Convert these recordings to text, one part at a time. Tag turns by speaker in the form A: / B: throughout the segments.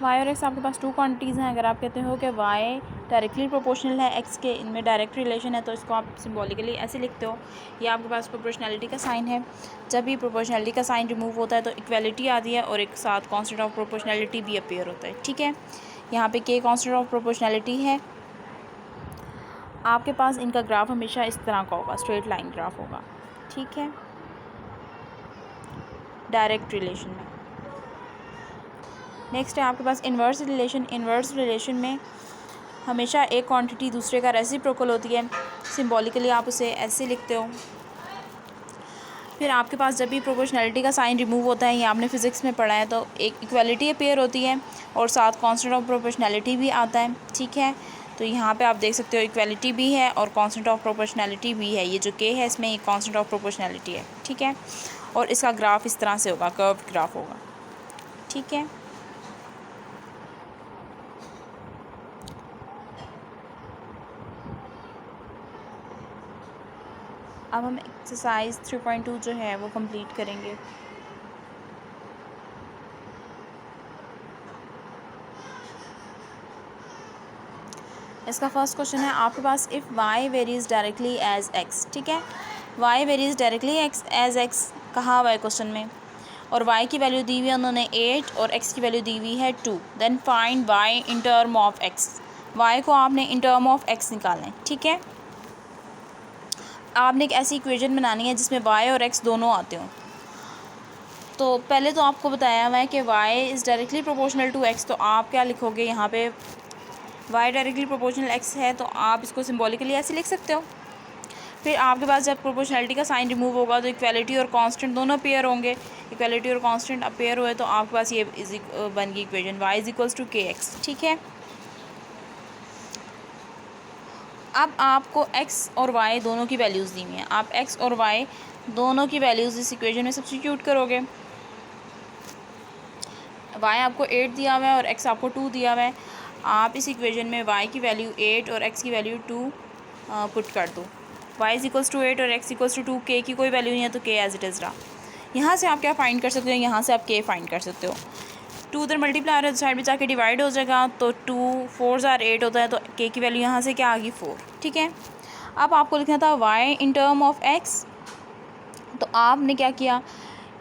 A: Y और x आपके पास to quantities हैं। अगर आप कहते हो कि वाई डायरेक्टली प्रोपोर्शनल है एक्स के, इनमें डायरेक्ट रिलेशन है, तो इसको आप सिंबॉलिकली ऐसे लिखते हो। ये आपके पास प्रोपोर्शनैलिटी का साइन है। जब भी प्रोपोर्शनैलिटी का साइन रिमूव होता है तो इक्वलिटी आती है और एक साथ कांस्टेंट ऑफ प्रोपोर्शनैलिटी भी अपीयर होता है। ठीक है, यहाँ पे के कांस्टेंट ऑफ प्रोपोर्शनैलिटी है। आपके पास इनका ग्राफ हमेशा इस तरह का होगा, स्ट्रेट लाइन ग्राफ होगा। ठीक है, डायरेक्ट रिलेशन में। नेक्स्ट है आपके पास इन्वर्स रिलेशन। इन्वर्स रिलेशन में हमेशा एक क्वांटिटी दूसरे का रेसिप्रोकल होती है। सिंबॉलिकली आप उसे ऐसे लिखते हो। फिर आपके पास जब भी प्रोपोर्शनैलिटी का साइन रिमूव होता है, ये आपने फिज़िक्स में पढ़ा है, तो एक इक्वलिटी अपीयर होती है और साथ कांस्टेंट ऑफ प्रोपोर्शनैलिटी भी आता है। ठीक है, तो यहाँ पे आप देख सकते हो इक्वलिटी भी है और कांस्टेंट ऑफ प्रोपोर्शनैलिटी भी है। ये जो के है इसमें ये कांस्टेंट ऑफ प्रोपोर्शनैलिटी है। ठीक है, और इसका ग्राफ इस तरह से होगा, कर्व्ड ग्राफ होगा। ठीक है, अब हम एक्सरसाइज 3.2 जो है वो कंप्लीट करेंगे। इसका फर्स्ट क्वेश्चन है आपके पास, if y varies directly as x। ठीक है, y varies directly as x कहा हुआ है क्वेश्चन में, और y की वैल्यू दी हुई है उन्होंने 8 और x की वैल्यू दी हुई है 2। Then find y in term of x। y को आपने इन टर्म ऑफ x निकालना है। ठीक है, आपने एक ऐसी इक्वेशन बनानी है जिसमें y और x दोनों आते हों। तो पहले तो आपको बताया हुआ है कि y is directly proportional to x, तो आप क्या लिखोगे यहाँ पे, y डायरेक्टली प्रोपोर्शनल x है, तो आप इसको सिंबॉलिकली ऐसे लिख सकते हो। फिर आपके पास जब प्रोपोर्शनैलिटी का साइन रिमूव होगा तो इक्वलिटी और कांस्टेंट दोनों अपेयर होंगे। इक्वलिटी और कांस्टेंट अपेयर हुए तो आपके पास ये बन गई equation y is equals to k x. ठीक है, अब आपको x और y दोनों की वैल्यूज़ दी हुई हैं। आप x और y दोनों की वैल्यूज़ इस इक्वेशन में सब्स्टिट्यूट करोगे। y आपको 8 दिया हुआ है और x आपको 2 दिया हुआ है। आप इस इक्वेशन में y की वैल्यू 8 और x की वैल्यू 2 पुट कर दो। y इज इक्वल्स टू 8 और x इक्वल्स टू 2। k की कोई वैल्यू नहीं है तो k एज इट इज़ रहा। यहाँ से आप क्या फाइंड कर सकते हो, यहाँ से आप k फाइंड कर सकते हो। 2 उधर मल्टीप्लाई है, साइड में जाके डिवाइड हो जाएगा, तो 2 4 8 होता है, तो k की वैल्यू यहाँ से क्या आ गई 4। ठीक है, अब आपको लिखना था y in term of x। तो आपने क्या किया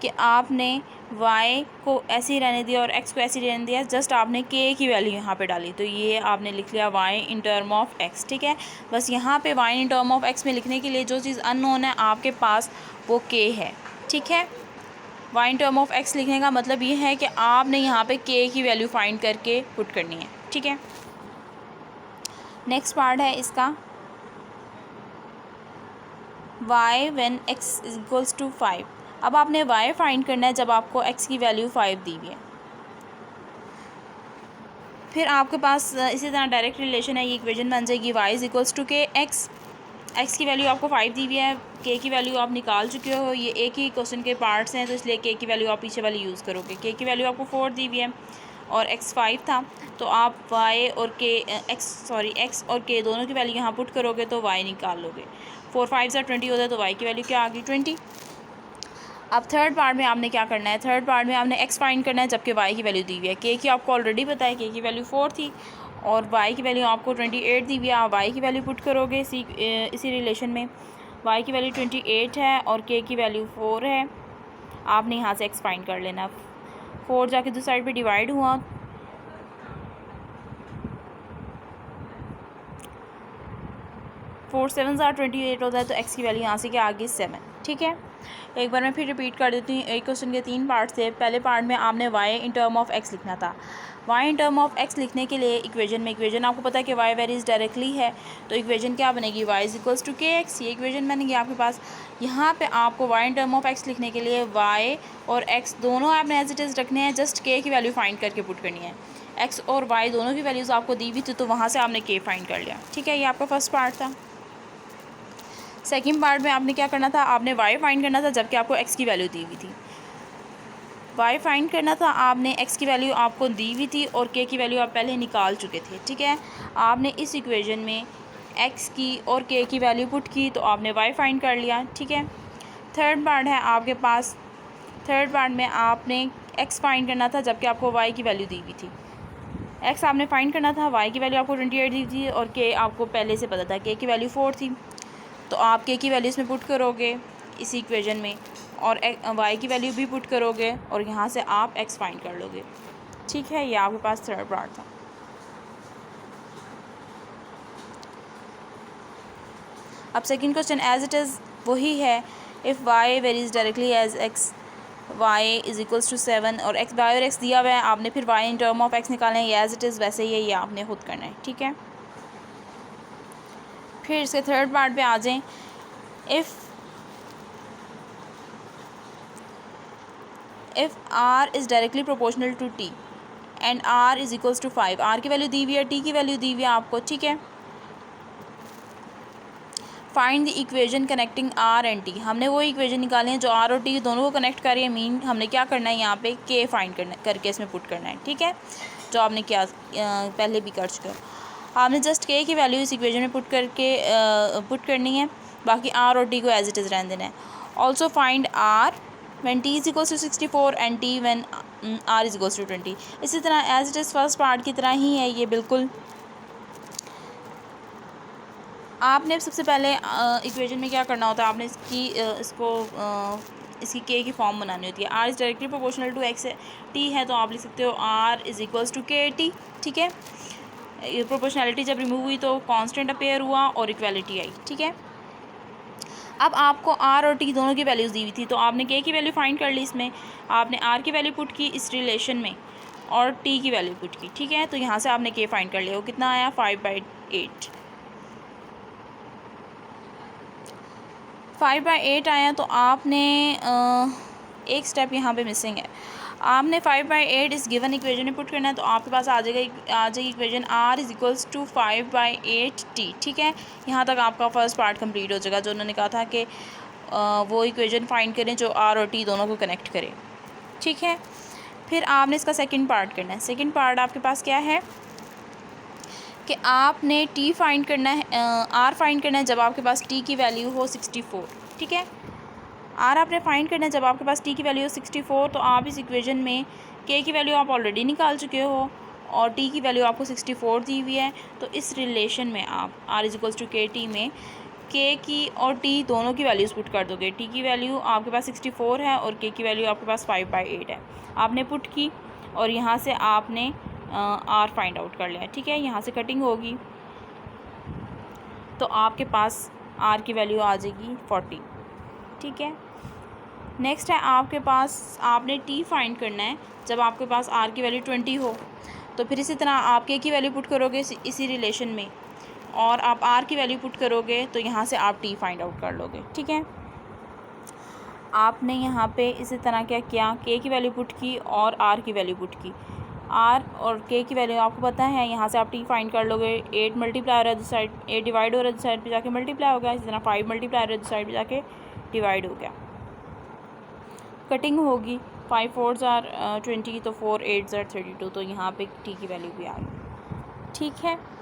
A: कि आपने y को ऐसे ही रहने दिया और x को ऐसे ही रहने दिया, जस्ट आपने k की वैल्यू यहाँ पे डाली, तो ये आपने लिख लिया y in term of x। ठीक है, बस यहाँ पे y in term of x में लिखने के लिए जो चीज़ अननोन है आपके पास वो k है। ठीक है, y in term of x लिखने का मतलब ये है कि आपने यहाँ पे k की वैल्यू फाइंड करके पुट करनी है। ठीक है, नेक्स्ट पार्ट है इसका, y when x is equals to 5। अब आपने y फाइंड करना है जब आपको x की वैल्यू 5 दी हुई है। फिर आपके पास इसी तरह डायरेक्ट रिलेशन है, ये इक्वेशन बन जाएगी y is equals to k x. x की वैल्यू आपको 5 दी हुई है, k की वैल्यू आप निकाल चुके हो। ये एक ही क्वेश्चन के पार्ट्स हैं तो इसलिए k की वैल्यू आप पीछे वाली यूज़ करोगे। k की वैल्यू आपको 4 दी हुई है और x 5 था, तो आप y और x और k दोनों की वैल्यू यहाँ पुट करोगे तो y निकाल लोगे। 4 5 से 20 होता है, तो y की वैल्यू क्या आ गई 20। अब थर्ड पार्ट में आपने क्या करना है, थर्ड पार्ट में आपने x फाइंड करना है जबकि y की वैल्यू दी हुई है। k की आपको ऑलरेडी पता है, k की वैल्यू 4 थी और y की वैल्यू आपको 28 दी हुई है। आप y की वैल्यू पुट करोगे इसी रिलेशन में। y की वैल्यू 28 है और k की वैल्यू 4 है। आपने यहाँ से x फाइंड कर लेना। 4 जाके दूसरी साइड पे डिवाइड हुआ, 4 7 28 होता है, तो x की वैल्यू यहाँ से क्या आ गई 7। ठीक है, एक बार मैं फिर रिपीट कर देती हूँ। एक क्वेश्चन के 3 पार्ट थे। पहले पार्ट में आपने y in term of x लिखना था। y in term of x लिखने के लिए इक्वेशन आपको पता है कि y वेरीज डायरेक्टली है, तो इक्वेशन क्या बनेगी, y is equals to k x. ये इक्वेशन बनेगी आपके पास। यहाँ पे आपको y in term of x लिखने के लिए y और x दोनों आपने एज इट इज़ रखने हैं, जस्ट k की वैल्यू फाइंड करके पुट करनी है। x और y दोनों की वैल्यूज़ आपको दी हुई थी, तो वहाँ से आपने k फाइंड कर लिया। ठीक है, ये आपका फर्स्ट पार्ट था। सेकंड पार्ट में आपने क्या करना था, आपने y फाइंड करना था जबकि आपको x की वैल्यू दी हुई थी। y फाइंड करना था, आपने x की वैल्यू आपको दी हुई थी और k की वैल्यू आप पहले निकाल चुके थे। ठीक है, आपने इस इक्वेशन में x की और k की वैल्यू पुट की, तो आपने y फाइंड कर लिया। ठीक है, थर्ड पार्ट है आपके पास। थर्ड पार्ट में आपने x फाइंड करना था जबकि आपको y की वैल्यू दी हुई थी। एक्स आपने फाइंड करना था, वाई की वैल्यू आपको 28 दी थी और के आपको पहले से पता था, के की वैल्यू 4 थी। तो आप के की वैल्यू इसमें पुट करोगे इसी इक्वेशन में, और वाई की वैल्यू भी पुट करोगे और यहाँ से आप एक्स फाइंड कर लोगे। ठीक है, ये आपके पास थर्ड पार्ट था। अब second question as it is वही है, if Y varies directly as X Y is equals to 7 और एक्स वाई और एक्स दिया हुआ है, आपने फिर Y in term of X निकालना है, ये एज इट इज़ वैसे ही है, ये आपने खुद करना है। ठीक है, फिर इसके थर्ड पार्ट पे आ जाएं। If R is directly proportional to T and R is equals to 5, R की वैल्यू दी हुई है, टी की वैल्यू दी हुई है आपको। ठीक है, find the equation connecting R and T, हमने वो इक्वेशन निकाले हैं जो आर और टी दोनों को कनेक्ट कर रही है। मीन हमने क्या करना है, यहाँ पे के फाइंड करना करके इसमें पुट करना है। ठीक है, जो आपने क्या पहले भी कर चुके हो। आपने जस्ट के की वैल्यू इस इक्वेशन में पुट करनी है, बाकी आर और टी को एज इट इज़ रहने देना है। Also find R when T is equals to 64 and T when R is equals to 20। इसी तरह as it is first part की तरह ही है ये बिल्कुल। आपने सबसे पहले इक्वेशन में क्या करना होता है, आपने इसकी के की फॉर्म बनानी होती है। R is directly proportional to X है, टी है तो आप लिख सकते हो R is equals to k T. ठीक है, प्रोपोर्शनैलिटी जब रिमूव हुई तो कांस्टेंट अपेयर हुआ और इक्वालिटी आई। ठीक है, अब आपको आर और टी दोनों की वैल्यूज़ दी हुई थी, तो आपने के की वैल्यू फाइंड कर ली, इसमें आपने आर की वैल्यू पुट की इस रिलेशन में और टी की वैल्यू पुट की। ठीक है, तो यहाँ से आपने के फाइंड कर लिया, वो कितना आया 5/8। 5/8 आया, तो आपने एक स्टेप यहाँ पे मिसिंग है। आपने 5/8 इस गिवन इक्वेशन में पुट करना है, तो आपके पास आ जाएगी equation R is equals to 5/8 T. ठीक है, यहाँ तक आपका फर्स्ट पार्ट कंप्लीट हो जाएगा, जो उन्होंने कहा था कि वो इक्वेशन फाइंड करें जो आर और टी दोनों को कनेक्ट करे। ठीक है, फिर आपने इसका सेकेंड पार्ट करना है। सेकेंड पार्ट आपके पास क्या है कि आपने टी फाइंड करना है, आर फाइंड करना है जब आपके पास टी की वैल्यू हो 64। ठीक है, आर आपने फाइंड करना है जब आपके पास टी की वैल्यू हो 64। तो आप इस इक्वेशन में के की वैल्यू आप ऑलरेडी निकाल चुके हो और टी की वैल्यू आपको 64 दी हुई है, तो इस रिलेशन में आप are is equals to k T में के की और टी दोनों की वैल्यूज़ पुट कर दोगे। टी की वैल्यू आपके पास 64 है और के की वैल्यू आपके पास 5/8 है, आपने पुट की और यहाँ से आपने आर फाइंड आउट कर लिया। ठीक है, यहाँ से कटिंग होगी तो आपके पास आर की वैल्यू आ जाएगी 40। ठीक है, नेक्स्ट है आपके पास आपने टी फाइंड करना है जब आपके पास आर की वैल्यू 20 हो, तो फिर इसी तरह आप के की वैल्यू पुट करोगे इसी रिलेशन में और आप आर की वैल्यू पुट करोगे, तो यहाँ से आप टी फाइंड आउट कर लोगे। ठीक है, आपने यहाँ पे इसी तरह क्या किया, के की वैल्यू पुट की और आर की वैल्यू पुट की। आर और के की वैल्यू आपको पता है, यहाँ से आप टी फाइंड कर लोगे। 8 मल्टीप्लाई हो रहा है दिस साइड, 8 डिवाइड हो रहा है दिस साइड पे जाके मल्टीप्लाई हो गया। इसी तरह 5 मल्टीप्लाई हो रहा है दिस साइड पे जाके डिवाइड हो गया। कटिंग होगी, 5 4s आर 20, तो 4 8s आर 32, तो यहाँ पे टी की वैल्यू भी आ गई। ठीक है।